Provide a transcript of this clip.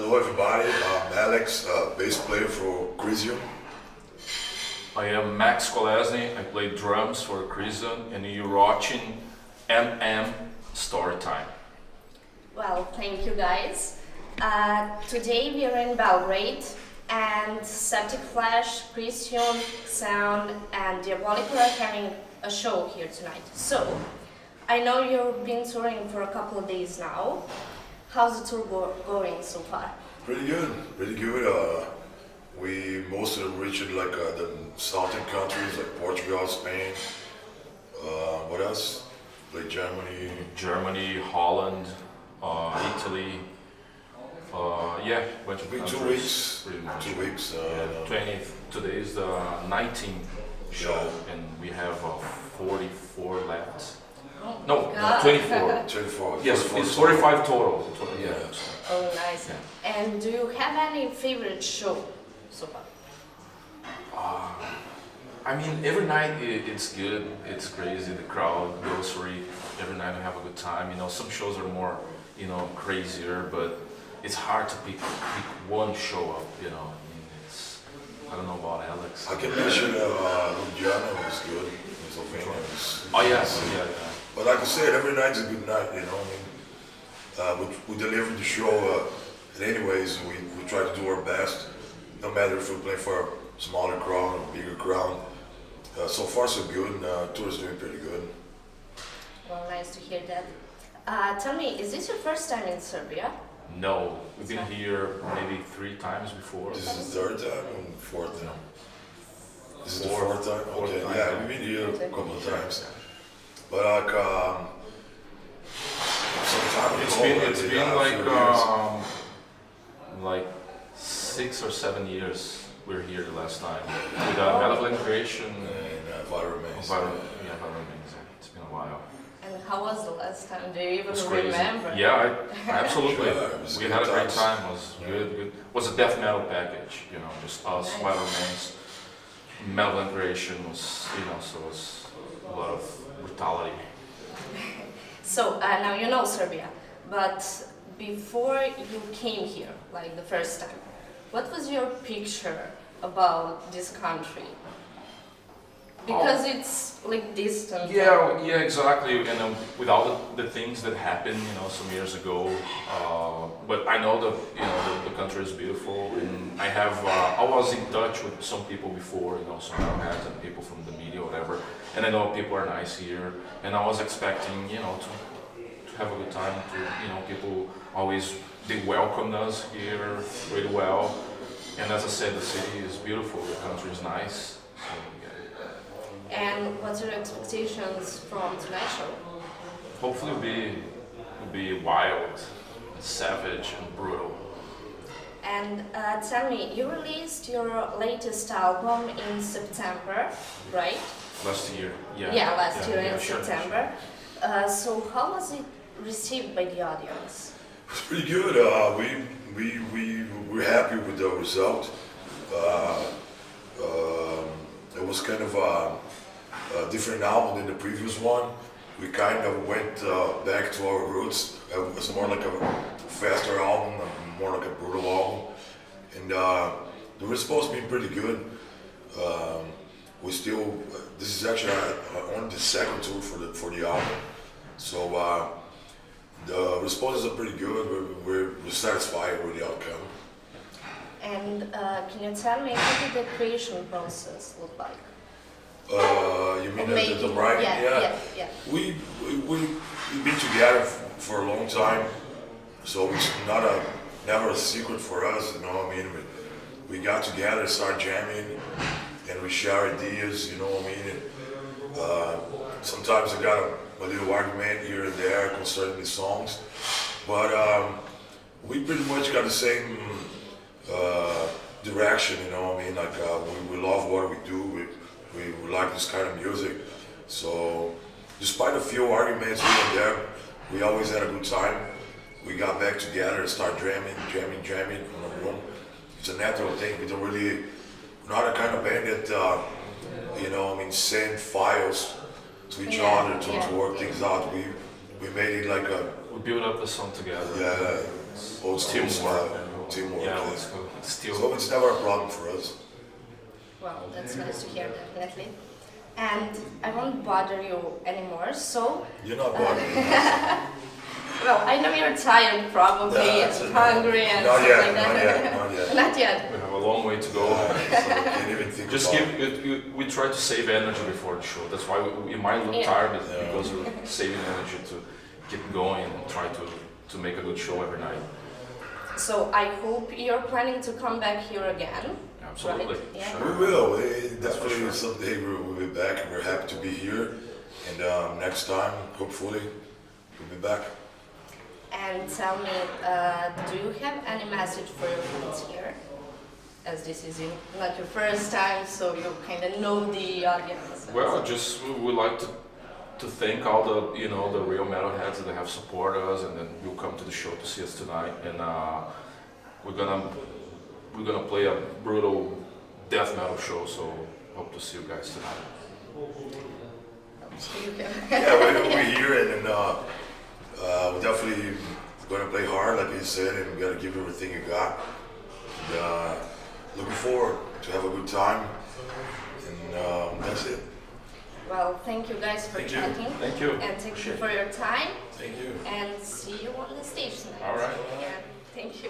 Hello everybody, I'm Alex, bass player for Krisiun. I am Max Kolesny, I play drums for Krisiun, and you're watching MM Storytime. Well, thank you guys. Today we are in Belgrade, and Septic Flash, Krisiun, Sound, and Diabolical are having a show here tonight. So, I know you've been touring for a couple of days now. How's the tour going so far? Pretty good, pretty good. We mostly reached like the southern countries like Portugal, Spain. What else? Like Germany, Holland, Italy. Yeah, bunch of countries. 2 weeks. Pretty much. 2 weeks. 20th. Today is the 19th show, Yeah. and we have 44 left. Oh, No, God. 24. 24. Yes, it's 45 total. Yeah. Oh, nice. Yeah. And do you have any favorite show so far? I mean, every night it's good, it's crazy, the crowd goes for it. Every night I have a good time. You know, some shows are more, crazier, but it's hard to pick one show up, I mean, I don't know about Alex. I can mention Luciano was good. Slovenia was. Oh, yes, yeah. But like I said, every night's a good night, I mean, we deliver the show, anyways, we try to do our best, no matter if we play for a smaller crowd or a bigger crowd. So far so good, tour's doing pretty good. Well, nice to hear that. Tell me, is this your first time in Serbia? No, we've been here maybe 3 times before. This is the third time or fourth time? This is the Fourth. fourth time? Fourth Okay, time, yeah, yeah. we've been here a couple of times. Yeah. But like, some time ago, It's been a few years. like 6 or 7 years we were here the last time. With Malevolent Creation. And Viral Remains. Viral Remains, yeah. It's been a while. And how was the last time? Do you even It's crazy. remember? Yeah, absolutely. Sure, it was We good had a great times. time. It was good. It was a death metal package, just us, Nice. Viral Remains. Malevolent Creation was, so it was a lot of brutality. So, now you know Serbia, but before you came here, like the first time, what was your picture about this country? Because it's like distant. Yeah, exactly. And with all the things that happened, some years ago, but I know that the country is beautiful, and I was in touch with some people before, some metalheads and people from the media, whatever, and I know people are nice here, and I was expecting, to have a good time. People always they welcomed us here really well, and as I said, the city is beautiful, the country is nice. So, yeah. And what's your expectations from tonight's show? Hopefully it'll be wild, savage, and brutal. And tell me, you released your latest album in September, right? Last year, yeah. Yeah, last year in sure, September. So how was it received by the audience? It's pretty good. We're happy with the result. It was kind of a different album than the previous one. We kind of went back to our roots. It was more like a faster album, more like a brutal album. And the response has been pretty good. This is actually only the second tour for the album. So the responses are pretty good. We're satisfied with the outcome. And can you tell me how did the creation process look like? You mean the writing? Yeah. We've been together for a long time, so it's never a secret for us. I mean, we got together, started jamming, and we share ideas. I mean, and, sometimes I got a little argument here and there concerning the songs, but we pretty much got the same direction. I mean, like we love what we do. We like this kind of music. So, despite a few arguments here and there, we always had a good time. We got back together and started jamming in the room. It's a natural thing. We're not a kind of band that, send files to each other to work things out. We made it like a... We built up the song together. Yeah, old school teamwork. style. teamwork. Yeah, yeah. let's go. Still. So it's never a problem for us. Well, that's nice to hear, definitely. And I won't bother you anymore, so... You're not bothering me. Well, I know you're tired probably, Yeah, and hungry and not stuff yet, like that. not yet. Not yet. We have a long way to go. Can't even think Just about we try to save energy before the show. That's why we might look Yeah. tired, Yeah. because we're saving energy to keep going and try to make a good show every night. So I hope you're planning to come back here again. Absolutely. Right? Yeah. Sure. We will. That's for Definitely sure. someday we'll be back, and we're happy to be here. And next time, hopefully, we'll be back. And tell me, do you have any message for your fans here? As this is not your first time, so you kind of know the audience. Well, just we like to thank all the the real metalheads that have supported us, and then you'll come to the show to see us tonight. And we're gonna play a brutal death metal show. So hope to see you guys tonight. Yeah, we're here, and we're definitely going to play hard, like you said, and we got to give everything you got. And, looking forward to have a good time, and that's it. Well, thank you guys for Thank you. chatting. Thank you. And thank you for your time. Thank you. And see you on the stage tonight. All right. Yeah, thank you.